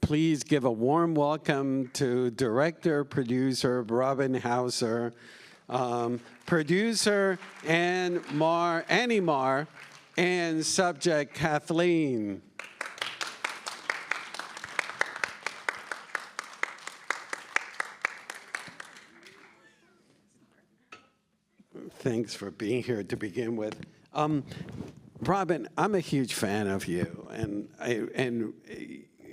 please give a warm welcome to director, producer Robin Hauser, producer Annie Marr, and subject Kathleen. Thanks for being here to begin with. Robin, I'm a huge fan of you, and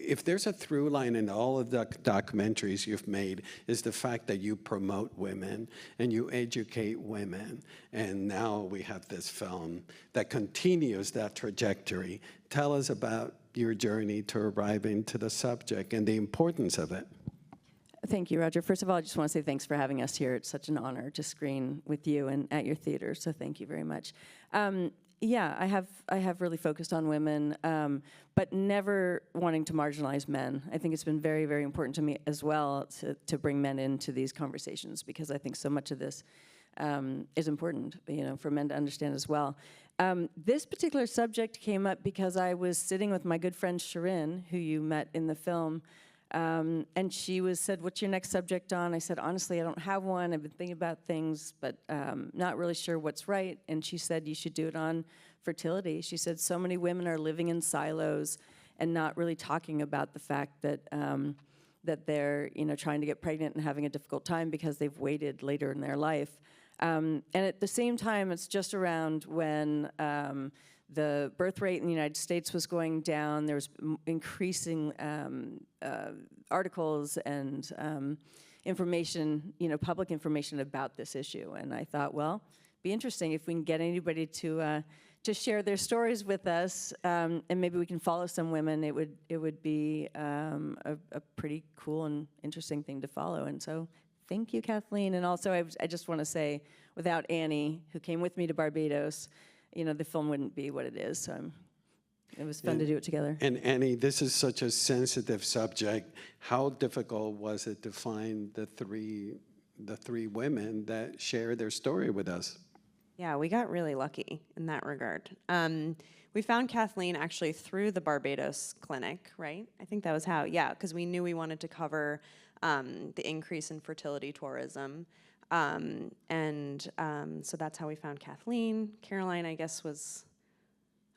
if there's a through line in all of the documentaries you've made, is the fact that you promote women and you educate women, and now we have this film that continues that trajectory. Tell us about your journey to arriving to the subject and the importance of it. Thank you, Roger. First of all, I just want to say thanks for having us here. It's such an honor to screen with you and at your theater, so thank you very much. Yeah, I have really focused on women, but never wanting to marginalize men. I think it's been very, very important to me as well to bring men into these conversations, because I think so much of this is important, for men to understand as well. This particular subject came up because I was sitting with my good friend Shirin, who you met in the film, and she said, "What's your next subject on?" I said, "Honestly, I don't have one. I've been thinking about things, but not really sure what's right." And she said, "You should do it on fertility." She said, "So many women are living in silos and not really talking about the fact that that they're trying to get pregnant and having a difficult time because they've waited later in their life." And at the same time, it's just around when the birth rate in the United States was going down. There was increasing articles and information, public information about this issue. And I thought, well, it'd be interesting if we can get anybody to share their stories with us, and maybe we can follow some women. It would be a pretty cool and interesting thing to follow. And so, thank you, Kathleen. And also, I just want to say, without Annie, who came with me to Barbados, the film wouldn't be what it is. So it was fun to do it together. And Annie, this is such a sensitive subject. How difficult was it to find the three women that share their story with us? Yeah, we got really lucky in that regard. We found Kathleen actually through the Barbados clinic, right? I think that was how, yeah, because we knew we wanted to cover the increase in fertility tourism. So that's how we found Kathleen. Caroline, I guess, was...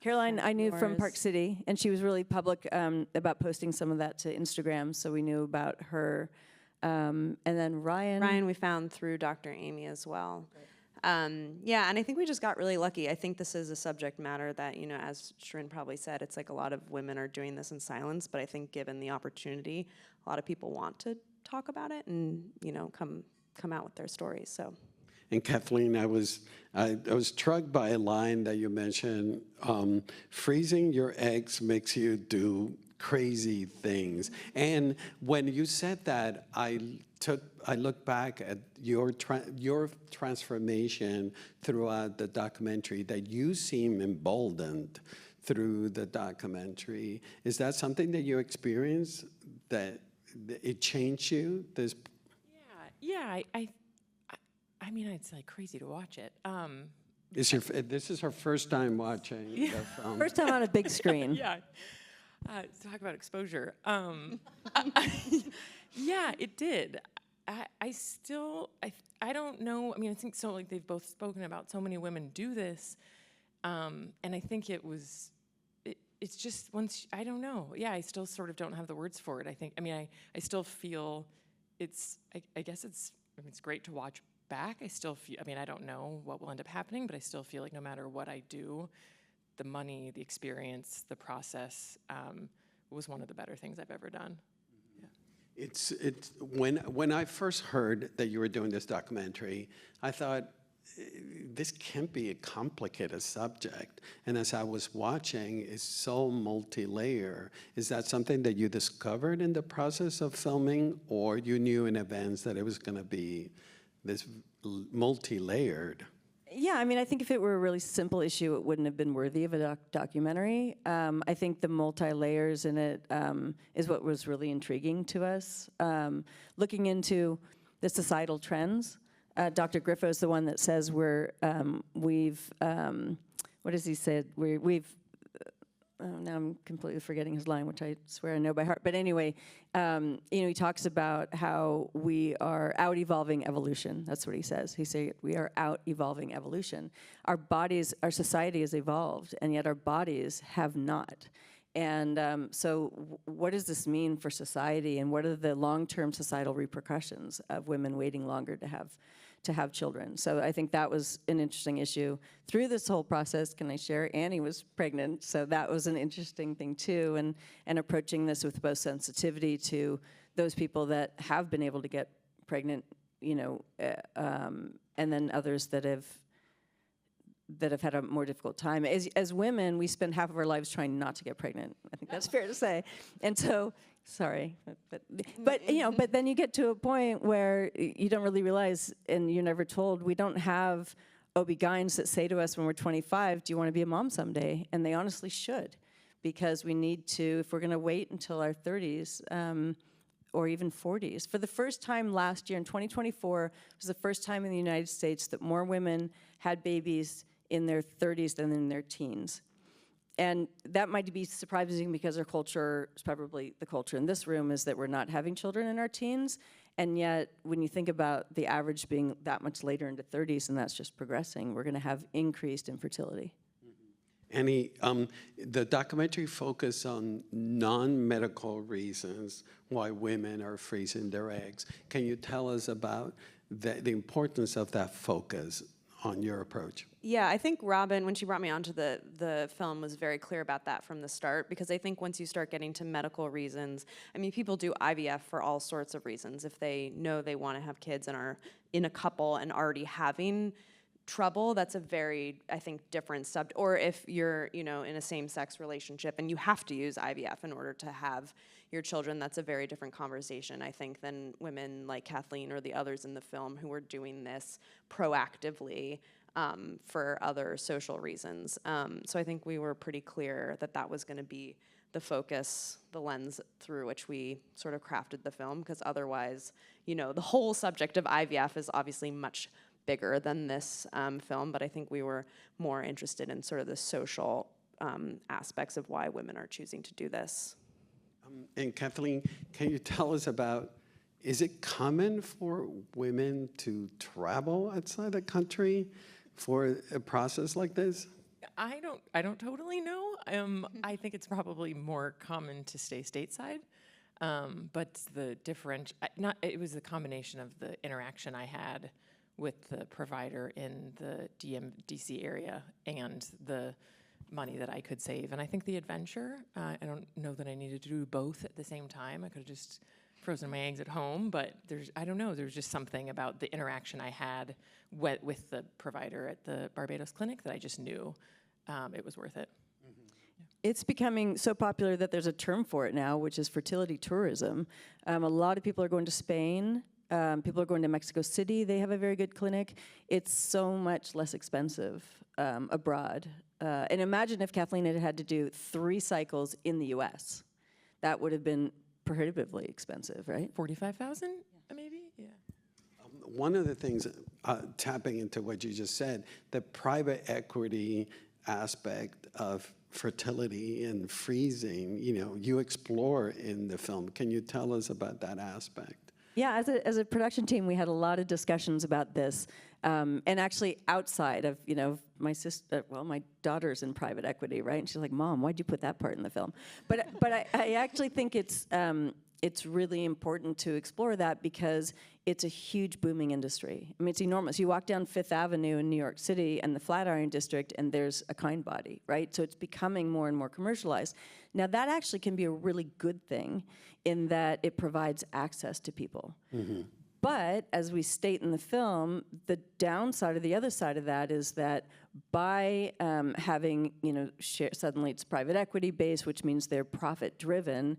Caroline, I knew from Park City, and she was really public about posting some of that to Instagram, so we knew about her. And then Ryan. Ryan we found through Dr. Amy as well. Right. Yeah, and I think we just got really lucky. I think this is a subject matter that, as Shirin probably said, it's like a lot of women are doing this in silence, but I think given the opportunity, a lot of people want to talk about it and, come out with their stories. So, and Kathleen, I was struck by a line that you mentioned. Freezing your eggs makes you do crazy things. And when you said that, I look back at your transformation throughout the documentary. That you seem emboldened through the documentary. Is that something that you experienced, that it changed you? Yeah, I mean, it's like crazy to watch it. This is her first time watching the film. First time on a big screen. Yeah. Talk about exposure. Yeah, it did. I don't know. I mean, I think so. Like they've both spoken about, so many women do this, and I think it's just once, I don't know. Yeah, I still sort of don't have the words for it. I still feel I guess it's great to watch back. I still feel, I don't know what will end up happening, but I still feel like no matter what I do, the money, the experience, the process was one of the better things I've ever done. Yeah. It's when I first heard that you were doing this documentary, I thought, this can't be a complicated subject. And as I was watching, it's so multi-layer. Is that something that you discovered in the process of filming, or you knew in advance that it was going to be this multi-layered? Yeah, I think if it were a really simple issue, it wouldn't have been worthy of a documentary. I think the multi-layers in it is what was really intriguing to us. Looking into the societal trends, Dr. Griffo is the one that says what does he say? We've now I'm completely forgetting his line, which I swear I know by heart. But anyway, he talks about how we are out-evolving evolution. That's what he says. He said we are out-evolving evolution. Our bodies, our society has evolved, and yet our bodies have not. And so what does this mean for society, and what are the long-term societal repercussions of women waiting longer to have children? So I think that was an interesting issue. Through this whole process, can I share, Annie was pregnant, so that was an interesting thing too, and approaching this with both sensitivity to those people that have been able to get pregnant, and then others that have had a more difficult time. As women, we spend half of our lives trying not to get pregnant. I think that's fair to say. And so, sorry, but then you get to a point where you don't really realize, and you're never told, we don't have OB-GYNs that say to us when we're 25, do you want to be a mom someday? And they honestly should, because we need to, if we're going to wait until our 30s, or even 40s. For the first time last year, in 2024, was the first time in the United States that more women had babies in their 30s than in their teens. And that might be surprising because our culture, probably the culture in this room, is that we're not having children in our teens. And yet, when you think about the average being that much later into 30s, and that's just progressing, we're going to have increased infertility. Annie, the documentary focused on non-medical reasons why women are freezing their eggs. Can you tell us about the importance of that focus on your approach? Yeah, I think Robin, when she brought me onto the film, was very clear about that from the start, because I think once you start getting to medical reasons, I mean, people do IVF for all sorts of reasons. If they know they want to have kids and are in a couple and already having trouble, that's a very, I think, different subject. Or if you're, in a same-sex relationship and you have to use IVF in order to have your children, that's a very different conversation, I think, than women like Kathleen or the others in the film who were doing this proactively for other social reasons. So I think we were pretty clear that that was going to be the focus, the lens through which we sort of crafted the film, because otherwise, the whole subject of IVF is obviously much bigger than this film, but I think we were more interested in sort of the social aspects of why women are choosing to do this. And Kathleen, can you tell us about, is it common for women to travel outside the country for a process like this? I don't totally know. I think it's probably more common to stay stateside. But the it was the combination of the interaction I had with the provider in the DC area and the money that I could save. And I think the adventure, I don't know that I needed to do both at the same time. I could have just frozen my eggs at home, but I don't know, there's just something about the interaction I had with the provider at the Barbados clinic that I just knew it was worth it. It's becoming so popular that there's a term for it now, which is fertility tourism. A lot of people are going to Spain. People are going to Mexico City. They have a very good clinic. It's so much less expensive abroad. And imagine if Kathleen had to do 3 cycles in the U.S. That would have been prohibitively expensive, right? 45,000, maybe? Yeah. One of the things, tapping into what you just said, the private equity aspect of fertility and freezing, you explore in the film. Can you tell us about that aspect? Yeah, as a production team, we had a lot of discussions about this, and actually outside of, my sister, my daughter's in private equity, right? And she's like, "Mom, why'd you put that part in the film?" But I actually think it's really important to explore that because it's a huge booming industry. I mean, it's enormous. You walk down Fifth Avenue in New York City and the Flatiron District, and there's a kind body, right? So it's becoming more and more commercialized. Now, that actually can be a really good thing in that it provides access to people. Mm-hmm. But as we state in the film, the downside or the other side of that is that by having, suddenly it's private equity based, which means they're profit driven,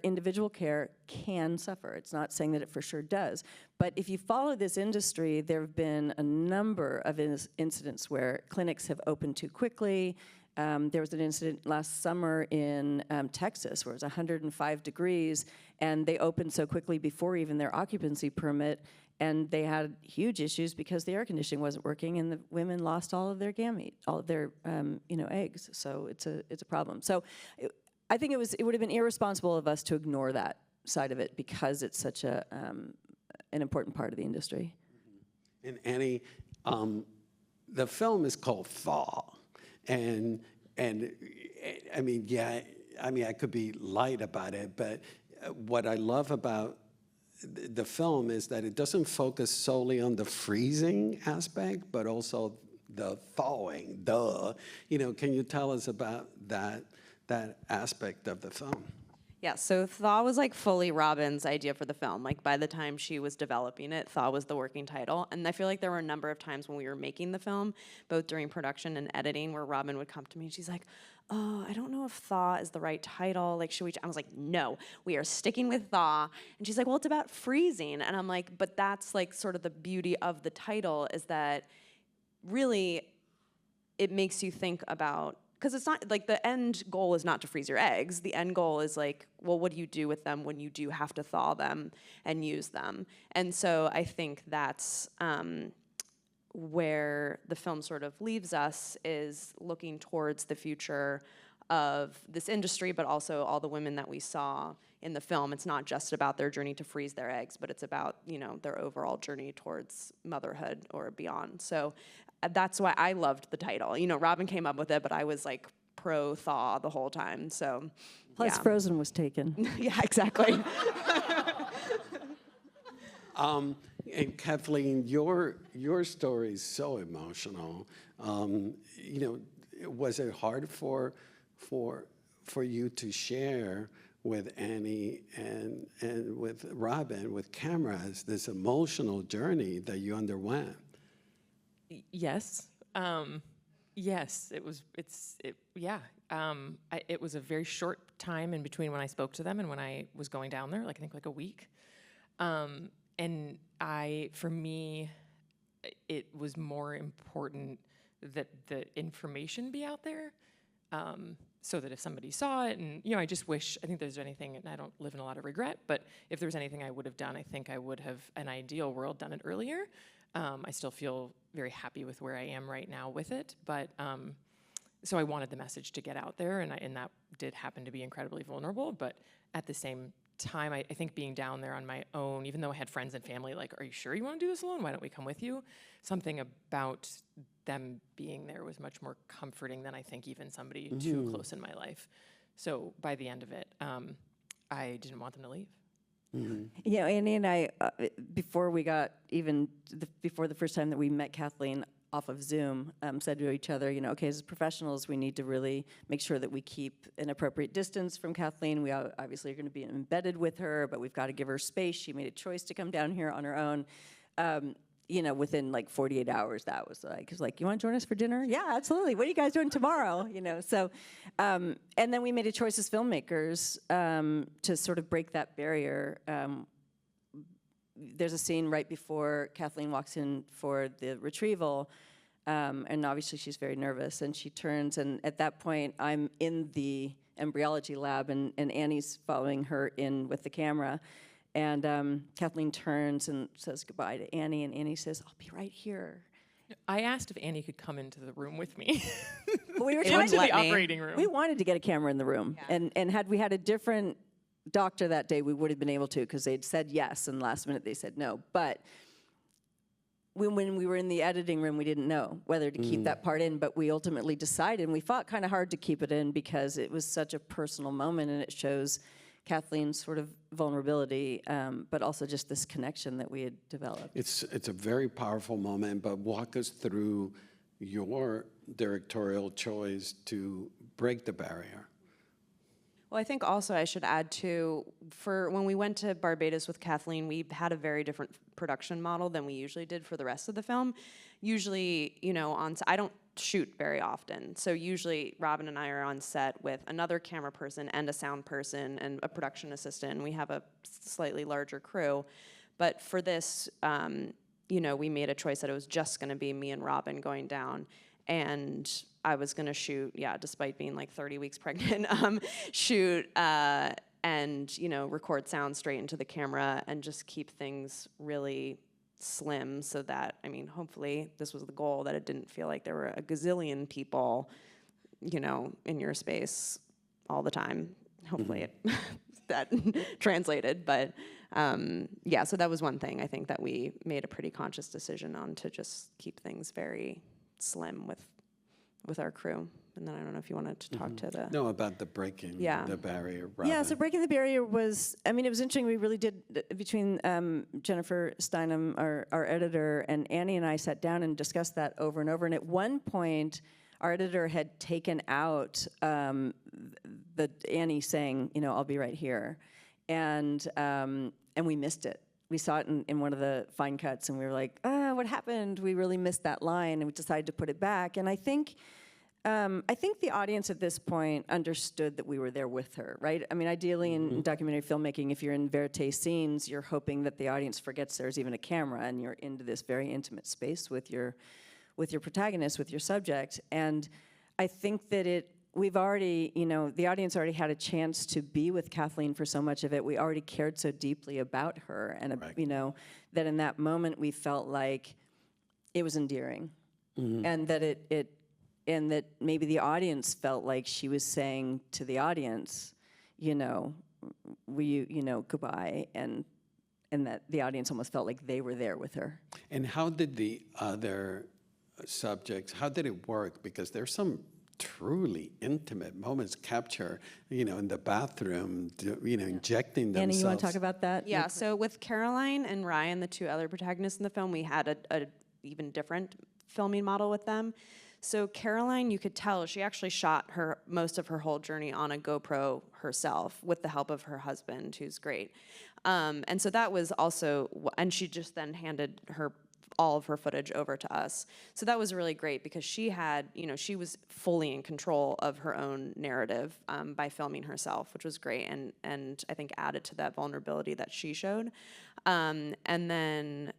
individual care can suffer. It's not saying that it for sure does. But if you follow this industry, there have been a number of incidents where clinics have opened too quickly, There was an incident last summer in Texas where it was 105 degrees, and they opened so quickly before even their occupancy permit, and they had huge issues because the air conditioning wasn't working, and the women lost all of their gamete, all of their eggs. So it's a problem. So I think it would have been irresponsible of us to ignore that side of it because it's such an important part of the industry. And Annie, the film is called THAW, and I mean, yeah, I mean, I could be light about it, but what I love about the film is that it doesn't focus solely on the freezing aspect, but also the thawing. Can you tell us about that aspect of the film? Yeah, so THAW was like fully Robin's idea for the film. Like by the time she was developing it, THAW was the working title. And I feel like there were a number of times when we were making the film, both during production and editing, where Robin would come to me and she's like, oh, I don't know if THAW is the right title. Like, should we? I was like, no, we are sticking with THAW. And she's like, well, it's about freezing. And I'm like, but that's like sort of the beauty of the title is that really it makes you think about, because it's not like the end goal is not to freeze your eggs. The end goal is like, well, what do you do with them when you do have to thaw them and use them? And so I think that's where the film sort of leaves us, is looking towards the future of this industry, but also all the women that we saw in the film. It's not just about their journey to freeze their eggs, but it's about, their overall journey towards motherhood or beyond. So that's why I loved the title. Robin came up with it, but I was like pro thaw the whole time. So, plus yeah. Frozen was taken. Yeah, exactly. And Kathleen, your story is so emotional. Was it hard for you to share with Annie and with Robin, with cameras, this emotional journey that you underwent? Yes. Yes, it was. It was a very short time in between when I spoke to them and when I was going down there. I think like a week. And for me, it was more important that the information be out there, so that if somebody saw it, and I just wish. I think there's anything, and I don't live in a lot of regret. But if there was anything I would have done, I think I would have, in an ideal world, done it earlier. I still feel very happy with where I am right now with it, but so I wanted the message to get out there, and that did happen to be incredibly vulnerable. But at the same time, I think being down there on my own, even though I had friends and family, like, are you sure you want to do this alone? Why don't we come with you? Something about them being there was much more comforting than I think even somebody too close in my life. So by the end of it, I didn't want them to leave. Mm-hmm. Annie and I, before the first time that we met Kathleen off of Zoom, said to each other, okay, as professionals, we need to really make sure that we keep an appropriate distance from Kathleen. We obviously are going to be embedded with her, but we've got to give her space. She made a choice to come down here on her own. Within like 48 hours, that was like, you want to join us for dinner? Yeah, absolutely. What are you guys doing tomorrow? So, and then we made a choice as filmmakers to sort of break that barrier. There's a scene right before Kathleen walks in for the retrieval, and obviously she's very nervous, and she turns, and at that point, I'm in the embryology lab, and Annie's following her in with the camera. And Kathleen turns and says goodbye to Annie, and Annie says, I'll be right here. I asked if Annie could come into the room with me. We were trying to the operating room. We wanted to get a camera in the room. Yeah. And had we had a different doctor that day, we would have been able to, because they'd said yes, and last minute they said no. But when we were in the editing room, we didn't know whether to keep that part in, but we ultimately decided, and we fought kind of hard to keep it in because it was such a personal moment, and it shows Kathleen's sort of vulnerability, but also just this connection that we had developed. It's a very powerful moment, but walk us through your directorial choice to break the barrier. Well, I think also I should add too, for when we went to Barbados with Kathleen, we had a very different production model than we usually did for the rest of the film. Usually, I don't shoot very often. So usually Robin and I are on set with another camera person and a sound person and a production assistant, and we have a slightly larger crew. But for this, we made a choice that it was just gonna be me and Robin going down. And I was gonna shoot, despite being like 30 weeks pregnant, shoot and, you know, record sound straight into the camera and just keep things really slim so that, I mean, hopefully this was the goal, that it didn't feel like there were a gazillion people, you know, in your space all the time. Hopefully it that translated, but yeah, so that was one thing I think that we made a pretty conscious decision on, to just keep things very slim with our crew. And then I don't know if you wanted to talk to the... No, about the breaking the barrier. Yeah, so Robin. breaking the barrier was, I mean, it was interesting. We really did, between Jennifer Steinem, our editor, and Annie and I sat down and discussed that over and over. And at one point, our editor had taken out the Annie saying, you know, I'll be right here. And we missed it. We saw it in one of the fine cuts, and we were like, what happened? We really missed that line, and we decided to put it back. And I think the audience at this point understood that we were there with her, right? I mean, ideally in documentary filmmaking, if you're in verite scenes, you're hoping that the audience forgets there's even a camera, and you're into this very intimate space with your protagonist, with your subject. And I think that we've already, you know, the audience already had a chance to be with Kathleen for so much of it. We already cared so deeply about her, and you know, that in that moment we felt like it was endearing, and that and that maybe the audience felt like she was saying to the audience, you know, you know, goodbye, and that the audience almost felt like they were there with her. And how did the other subjects, how did it work? Because there's some truly intimate moments capture, you know, in the bathroom, you know, injecting themselves. Annie, you want to talk about that? Yeah, so with Caroline and Ryan, the two other protagonists in the film, we had a even different filming model with them. So Caroline, you could tell, she actually shot most of her whole journey on a GoPro herself with the help of her husband, who's great. And so that was also, and she just then handed all of her footage over to us. So that was really great because she had, you know, she was fully in control of her own narrative by filming herself, which was great, and I think added to that vulnerability that she showed. And then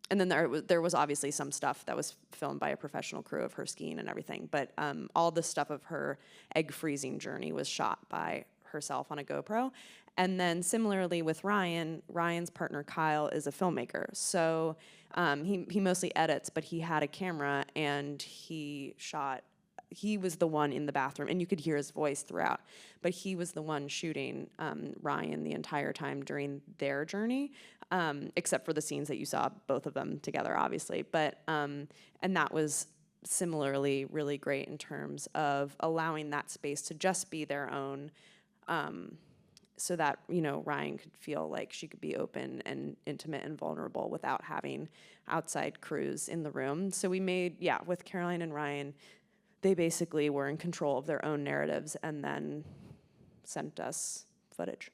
there was obviously some stuff that was filmed by a professional crew of her skiing and everything, but all the stuff of her egg freezing journey was shot by herself on a GoPro. And then similarly with Ryan's partner Kyle is a filmmaker. So he mostly edits, but he had a camera and he was the one in the bathroom, and you could hear his voice throughout, but he was the one shooting Ryan the entire time during their journey, except for the scenes that you saw both of them together, obviously. But and that was similarly really great in terms of allowing that space to just be their own, so that, you know, Ryan could feel like she could be open and intimate and vulnerable without having outside crews in the room. So we made, with Caroline and Ryan, they basically were in control of their own narratives and then sent us footage.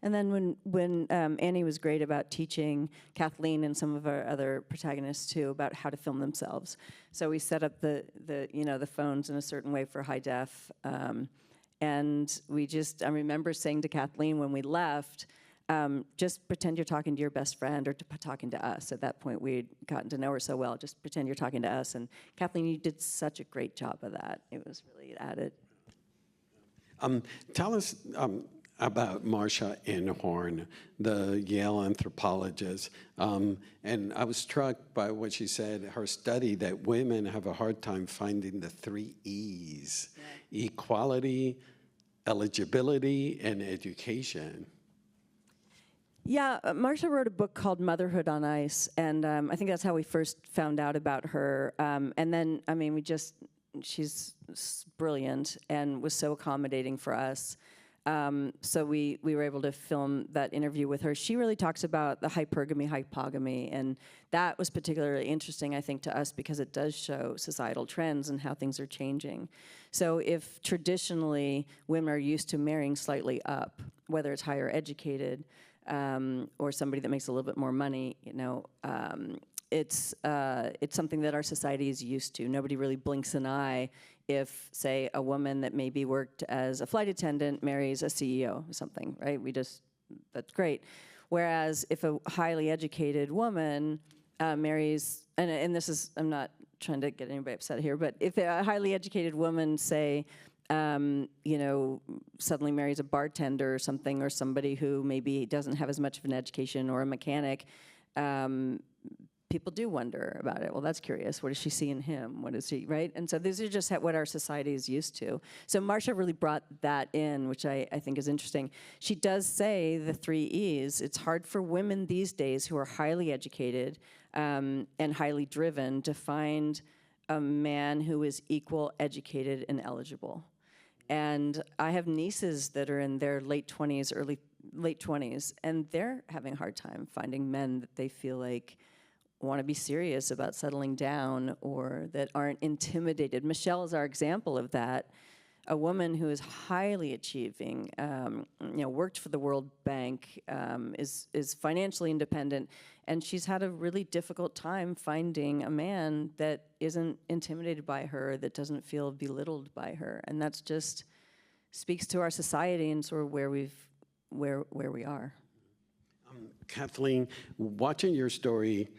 And then when Annie was great about teaching Kathleen and some of our other protagonists too about how to film themselves. So we set up the phones in a certain way for high def. And I remember saying to Kathleen when we left, just pretend you're talking to your best friend or talking to us. At that point, we'd gotten to know her so well. Just pretend you're talking to us. And Kathleen, you did such a great job of that. It was really added. Tell us about Marcia Inhorn, the Yale anthropologist. And I was struck by what she said, her study, that women have a hard time finding the 3 E's, equality, eligibility, and education. Yeah, Marcia wrote a book called Motherhood on Ice, and I think that's how we first found out about her. And then, I mean, she's brilliant and was so accommodating for us. So we were able to film that interview with her. She really talks about the hypergamy, and that was particularly interesting, I think, to us because it does show societal trends and how things are changing. So if traditionally women are used to marrying slightly up, whether it's higher educated or somebody that makes a little bit more money, you know, it's something that our society is used to. Nobody really blinks an eye if, say, a woman that maybe worked as a flight attendant marries a CEO or something, right? That's great. Whereas if a highly educated woman marries, and this is, I'm not trying to get anybody upset here, but if a highly educated woman, say, suddenly marries a bartender or something, or somebody who maybe doesn't have as much of an education, or a mechanic, people do wonder about it. Well, that's curious. What does she see in him? What is he, right? And so these are just what our society is used to. So Marcia really brought that in, which I think is interesting. She does say the 3 E's. It's hard for women these days who are highly educated and highly driven to find a man who is equal, educated, and eligible. And I have nieces that are in their late 20s, late 20s, and they're having a hard time finding men that they feel like want to be serious about settling down, or that aren't intimidated. Michelle is our example of that. A woman who is highly achieving, worked for the World Bank, is financially independent, and she's had a really difficult time finding a man that isn't intimidated by her, that doesn't feel belittled by her, and that's just speaks to our society and sort of where we are. Kathleen, watching your story,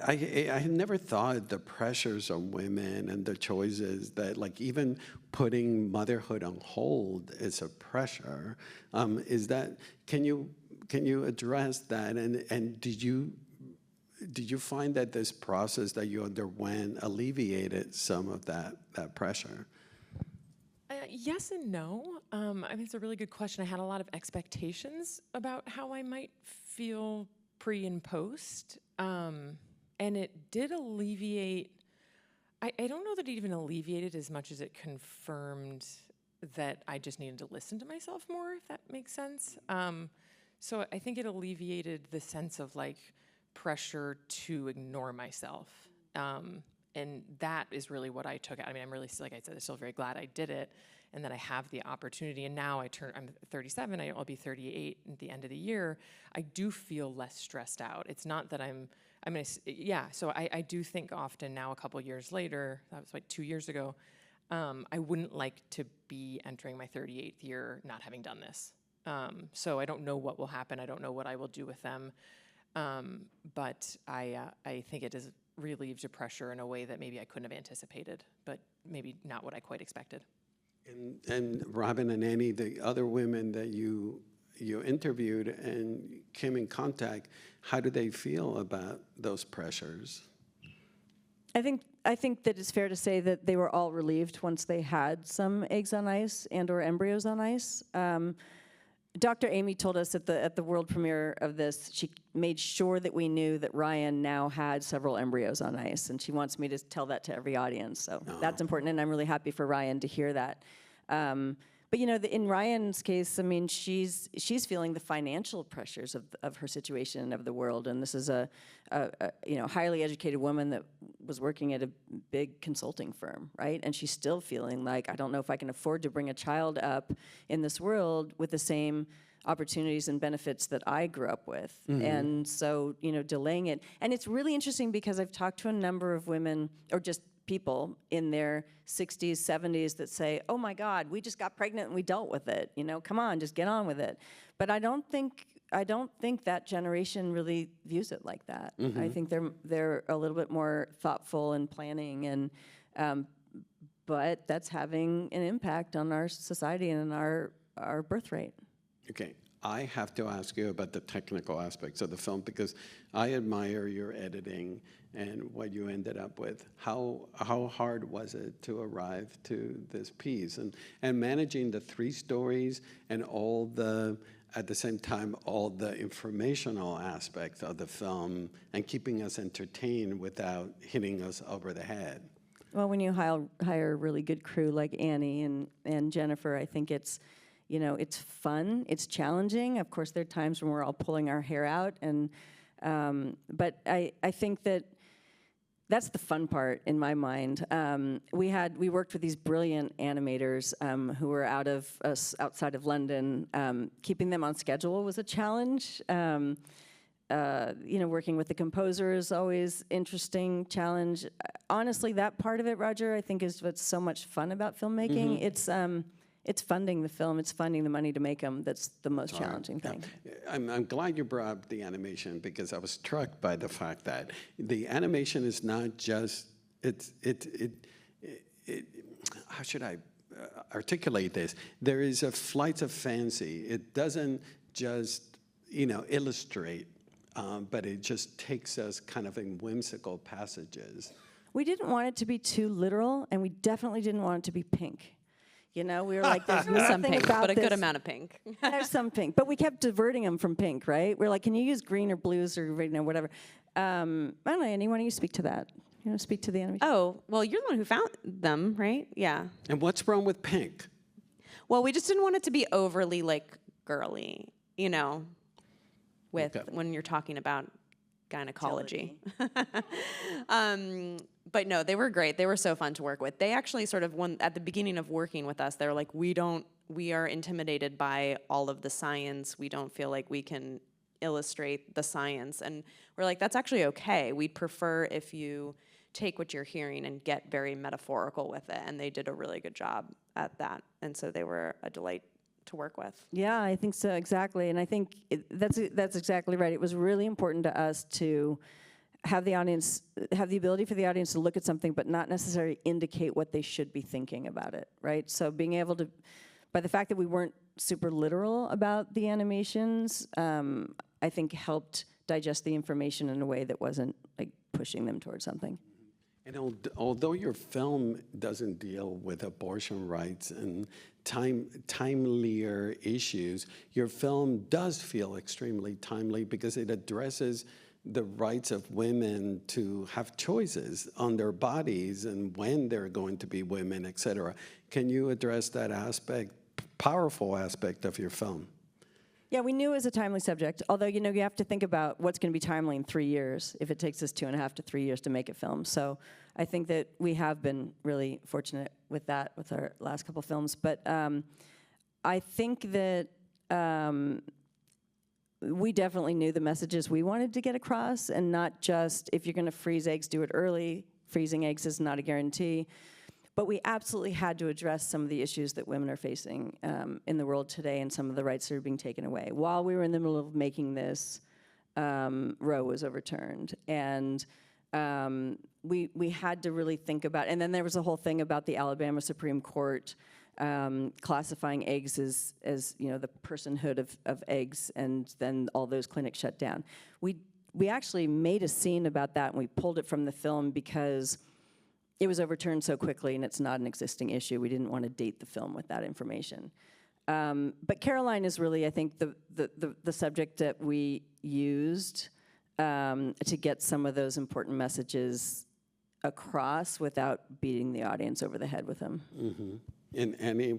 I had never thought the pressures on women and the choices that, like, even putting motherhood on hold is a pressure. Can you address that? And did you find that this process that you underwent alleviated some of that pressure? Yes and no. It's a really good question. I had a lot of expectations about how I might feel pre and post. And it did alleviate, I don't know that it even alleviated as much as it confirmed that I just needed to listen to myself more, if that makes sense. So I think it alleviated the sense of like pressure to ignore myself. And that is really what I took out. I mean, I'm really, like I said, I'm still very glad I did it and that I have the opportunity. And now I'm 37, I'll be 38 at the end of the year. I do feel less stressed out. It's not that so I do think often now, a couple years later, that was like 2 years ago, I wouldn't like to be entering my 38th year not having done this. So I don't know what will happen. I don't know what I will do with them. But I think it has relieved the pressure in a way that maybe I couldn't have anticipated, but maybe not what I quite expected. And Robin and Annie, the other women that you interviewed and came in contact, how do they feel about those pressures? I think that it's fair to say that they were all relieved once they had some eggs on ice and/or embryos on ice. Dr. Amy told us at the world premiere of this, she made sure that we knew that Ryan now had several embryos on ice, and she wants me to tell that to every audience. So that's important, and I'm really happy for Ryan to hear that. But in Ryan's case, I mean, she's feeling the financial pressures of her situation, of the world, and this is a highly educated woman that was working at a big consulting firm, right? And she's still feeling like, I don't know if I can afford to bring a child up in this world with the same opportunities and benefits that I grew up with. Mm-hmm. And so, delaying it. And it's really interesting because I've talked to a number of women, or just people in their 60s, 70s that say, oh my God, we just got pregnant and we dealt with it. Come on, just get on with it. But I don't think that generation really views it like that. Mm-hmm. I think they're a little bit more thoughtful and planning, and but that's having an impact on our society and our birth rate. Okay, I have to ask you about the technical aspects of the film because I admire your editing and what you ended up with. How hard was it to arrive to this piece and managing the 3 stories and at the same time, all the informational aspects of the film and keeping us entertained without hitting us over the head? Well, when you hire a really good crew like Annie and Jennifer, I think it's fun, it's challenging. Of course, there are times when we're all pulling our hair out, but I think that's the fun part in my mind. We worked with these brilliant animators who were outside of London. Keeping them on schedule was a challenge. Working with the composer is always interesting challenge. Honestly, that part of it, Roger, I think is what's so much fun about filmmaking. Mm-hmm. It's funding the film. It's finding the money to make them. That's the most challenging thing. I'm glad you brought up the animation because I was struck by the fact that the animation is not just How should I articulate this? There is a flight of fancy. It doesn't just, illustrate, but it just takes us kind of in whimsical passages. We didn't want it to be too literal, and we definitely didn't want it to be pink. We were like, there's Some nothing pink, about but a this. good amount of pink. There's some pink, but we kept diverting them from pink, right? We're like, can you use green or blues or whatever? I don't know, Annie, why don't you speak to that? You want to speak to the animation? Oh, well, you're the one who found them, right? Yeah. And what's wrong with pink? Well, we just didn't want it to be overly like girly, with Okay. when you're talking about gynecology. But no, they were great. They were so fun to work with. They actually sort of, at the beginning of working with us, they were like, we are intimidated by all of the science. We don't feel like we can illustrate the science. And we're like, that's actually okay. We'd prefer if you take what you're hearing and get very metaphorical with it. And they did a really good job at that. And so they were a delight to work with. Yeah, I think so, exactly. And I think that's exactly right. It was really important to us to have the ability for the audience to look at something but not necessarily indicate what they should be thinking about it, right? So being able to, by the fact that we weren't super literal about the animations, I think helped digest the information in a way that wasn't like pushing them towards something. And although your film doesn't deal with abortion rights and timelier issues, your film does feel extremely timely because it addresses the rights of women to have choices on their bodies and when they're going to be women, et cetera. Can you address that aspect, powerful aspect of your film? Yeah, we knew it was a timely subject, although, you have to think about what's going to be timely in 3 years if it takes us 2.5 to 3 years to make a film. So I think that we have been really fortunate with that, with our last couple films. But I think that we definitely knew the messages we wanted to get across, and not just, if you're going to freeze eggs, do it early. Freezing eggs is not a guarantee. But we absolutely had to address some of the issues that women are facing in the world today and some of the rights that are being taken away. While we were in the middle of making this, Roe was overturned. And we had to really think about, and then there was a whole thing about the Alabama Supreme Court classifying eggs as the personhood of eggs, and then all those clinics shut down. We actually made a scene about that, and we pulled it from the film because it was overturned so quickly, and it's not an existing issue. We didn't want to date the film with that information. But Caroline is really, I think, the subject that we used to get some of those important messages across without beating the audience over the head with them. Mm-hmm. And Annie,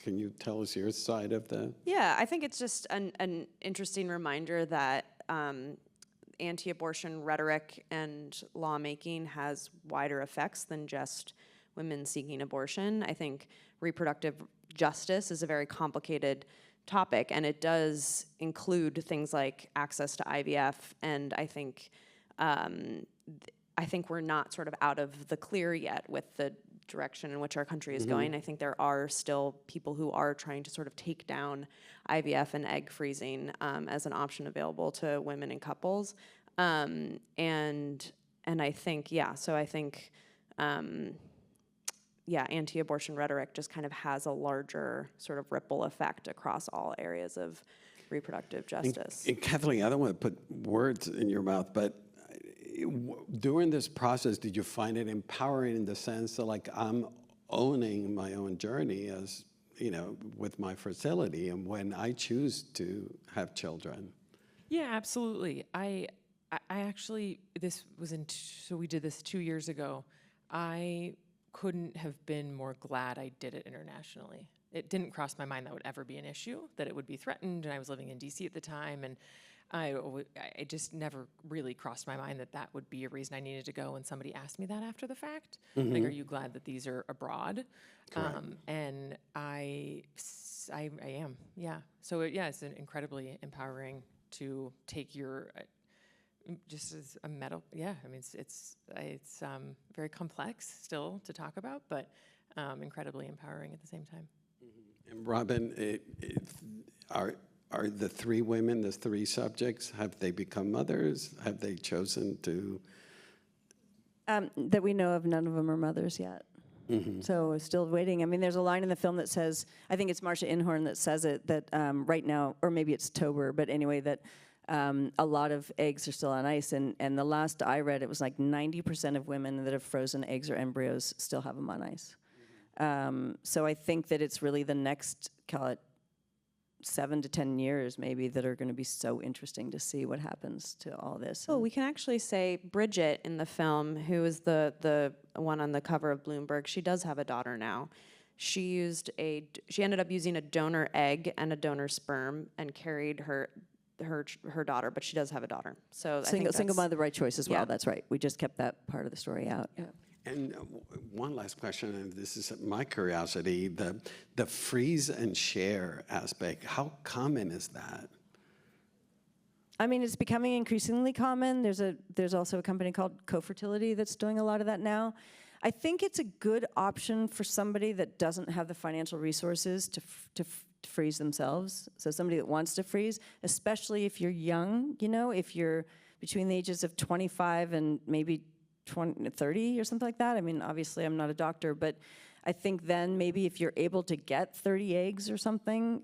can you tell us your side of the? Yeah, I think it's just an interesting reminder that anti-abortion rhetoric and lawmaking has wider effects than just women seeking abortion. I think reproductive justice is a very complicated topic, and it does include things like access to IVF, and I think we're not sort of out of the clear yet with the direction in which our country is going. I think there are still people who are trying to sort of take down IVF and egg freezing as an option available to women and couples. And I think, anti-abortion rhetoric just kind of has a larger sort of ripple effect across all areas of reproductive justice. And Kathleen, I don't want to put words in your mouth, but during this process, did you find it empowering in the sense that, like, I'm owning my own journey as, with my fertility and when I choose to have children? Yeah, absolutely. I actually, so we did this 2 years ago. I couldn't have been more glad I did it internationally. It didn't cross my mind that would ever be an issue, that it would be threatened, and I was living in DC at the time, and I just never really crossed my mind that would be a reason I needed to go. And somebody asked me that after the fact, like, are you glad that these are abroad? And I am, yeah. So it's incredibly empowering to take your, just as a medal, yeah. I mean, it's very complex still to talk about, but incredibly empowering at the same time. And Robin, are the three women, the three subjects, have they become mothers? Have they chosen to That we know of, none of them are mothers yet. So we're still waiting. I mean, there's a line in the film that says, I think it's Marsha Inhorn that says it, that right now, or maybe it's Tober, but anyway, that a lot of eggs are still on ice. And the last I read, it was like 90% of women that have frozen eggs or embryos still have them on ice. So I think that it's really the next, call it 7 to 10 years maybe, that are going to be so interesting to see what happens to all this. Oh, we can actually say Bridget in the film, who is the one on the cover of Bloomberg, she does have a daughter now. She ended up using a donor egg and a donor sperm and carried her daughter, but she does have a daughter. So I think Single mother, right choice as well. Yeah. That's right. We just kept that part of the story out. Yeah. And one last question, and this is my curiosity, the freeze and share aspect, how common is that? I mean, it's becoming increasingly common. There's also a company called Co-Fertility that's doing a lot of that now. I think it's a good option for somebody that doesn't have the financial resources to freeze themselves. So somebody that wants to freeze, especially if you're young, you know, if you're between the ages of 25 and maybe 30 or something like that. I mean, obviously I'm not a doctor, but I think then maybe if you're able to get 30 eggs or something,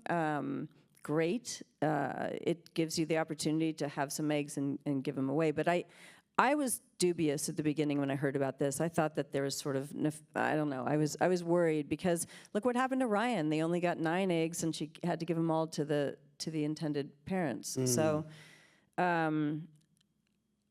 great. It gives you the opportunity to have some eggs and give them away. But I was dubious at the beginning when I heard about this. I thought that there was sort of, I don't know, I was worried because look what happened to Ryan. They only got 9 eggs and she had to give them all to the intended parents. So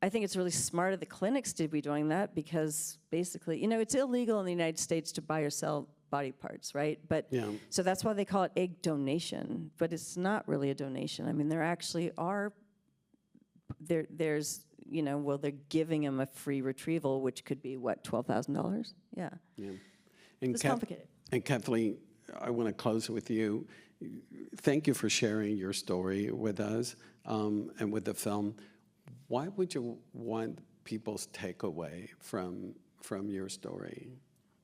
I think it's really smart of the clinics to be doing that because basically, you know, it's illegal in the United States to buy or sell body parts, right? But so that's why they call it egg donation, but it's not really a donation. I mean, there actually are, there's, you know, well, they're giving them a free retrieval, which could be, what, $12,000? Yeah. And It's complicated. And Kathleen, I want to close with you. Thank you for sharing your story with us and with the film. Why would you want people's takeaway from your story?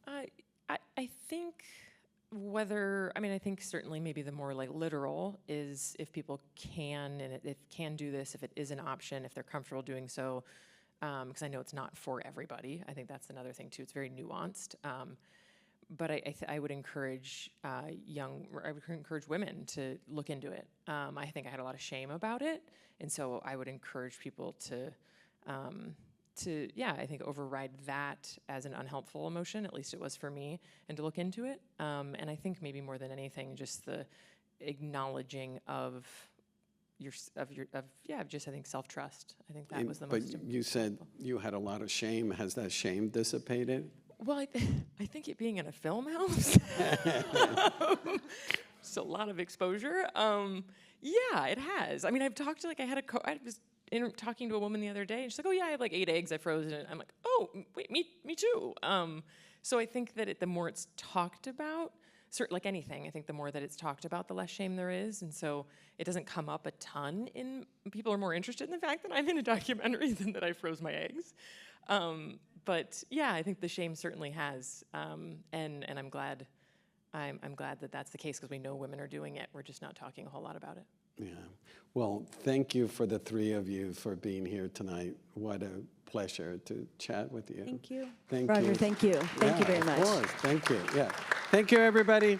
I think I think certainly maybe the more like literal is if people can, and if can do this, if it is an option, if they're comfortable doing so, because I know it's not for everybody. I think that's another thing too. It's very nuanced. But I would encourage I would encourage women to look into it. I think I had a lot of shame about it, and so I would encourage people to I think override that as an unhelpful emotion. At least it was for me, and to look into it. And I think maybe more than anything, just the acknowledging of just I think self-trust. I think that was the most. But you said you had a lot of shame. Has that shame dissipated? Well, I think it being in a film helps. Just a lot of exposure. Yeah, it has. I mean, I've talked to I was talking to a woman the other day, and she's like, "Oh yeah, I have like 8 eggs I froze it." I'm like, "Oh, wait, me too." So I think that the more it's talked about, like anything, I think the more that it's talked about, the less shame there is, and so it doesn't come up a ton. People are more interested in the fact that I'm in a documentary than that I froze my eggs. But yeah, I think the shame certainly has, and I'm glad. I'm glad that that's the case because we know women are doing it. We're just not talking a whole lot about it. Yeah. Well, thank you for the 3 of you for being here tonight. What a pleasure to chat with you. Thank you. Thank Roger, you. thank you. Thank you very much. Of course. Thank you. Yeah. Thank you, everybody.